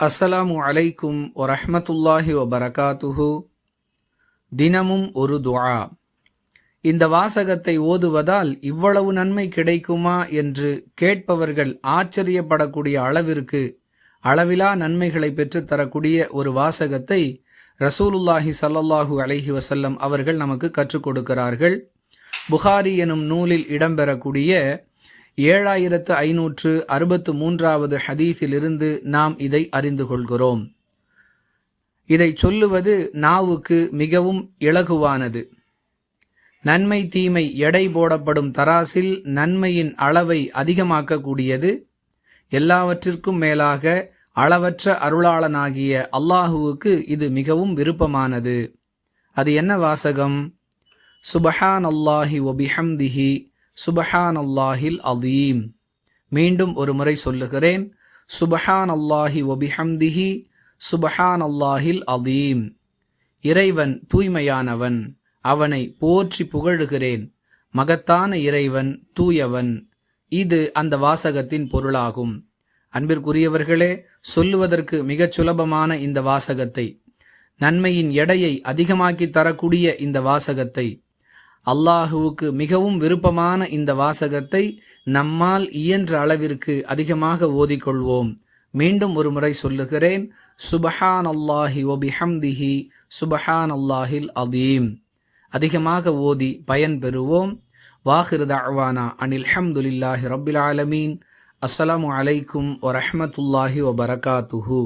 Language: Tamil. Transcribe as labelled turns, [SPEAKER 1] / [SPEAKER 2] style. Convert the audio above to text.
[SPEAKER 1] அஸ்ஸலாமு அலைக்கும் வரஹ்மத்துல்லாஹி வபரகாத்துஹு. தினமும் ஒரு துஆ. இந்த வாசகத்தை ஓதுவதால் இவ்வளவு நன்மை கிடைக்குமா என்று கேட்பவர்கள் ஆச்சரியப்படக்கூடிய அளவிற்கு அளவிலா நன்மைகளை பெற்றுத்தரக்கூடிய ஒரு வாசகத்தை ரசூலுல்லாஹி ஸல்லல்லாஹு அலைஹி வஸல்லம் அவர்கள் நமக்கு கற்றுக் கொடுக்கிறார்கள். புகாரி எனும் நூலில் இடம்பெறக்கூடிய 7563வது ஹதீஸிலிருந்து நாம் இதை அறிந்து கொள்கிறோம். இதை சொல்லுவது நாவுக்கு மிகவும் இலகுவானது. நன்மை தீமை எடை போடப்படும் தராசில் நன்மையின் அளவை அதிகமாக்கக்கூடியது. எல்லாவற்றிற்கும் மேலாக அளவற்ற அருளாளனாகிய அல்லாஹுவுக்கு இது மிகவும் விருப்பமானது. அது என்ன வாசகம்? சுபஹான் அல்லாஹி வபிஹம்திஹி சுபஹான் அல்லாஹில் அதீம். மீண்டும் ஒரு முறை சொல்லுகிறேன். சுபஹான் அல்லாஹி வபிஹம்திஹி சுபஹான் அல்லாஹில் அதீம். இறைவன் தூய்மையானவன், அவனை போற்றி புகழுகிறேன். மகத்தான இறைவன் தூயவன். இது அந்த வாசகத்தின் பொருளாகும். அன்பிற்குரியவர்களே, சொல்லுவதற்கு மிகச் சுலபமான இந்த வாசகத்தை, நன்மையின் எடையை அதிகமாக்கி தரக்கூடிய இந்த வாசகத்தை, அல்லாஹுவுக்கு மிகவும் விருப்பமான இந்த வாசகத்தை நம்மால் இயன்ற அளவிற்கு அதிகமாக ஓதிக்கொள்வோம். மீண்டும் ஒரு முறை சொல்லுகிறேன். சுபஹான் அல்லாஹி வபிஹம்திஹி சுபஹான் அல்லாஹில் அதீம். அதிகமாக ஓதி பயன் பெறுவோம். வாஹிரு தஅவானா அனில் ஹம்துலில்லாஹி ரப்பில் ஆலமீன். அஸ்ஸலாமு அலைக்கும் வரஹ்மத்துல்லாஹி வபரகாத்துஹு.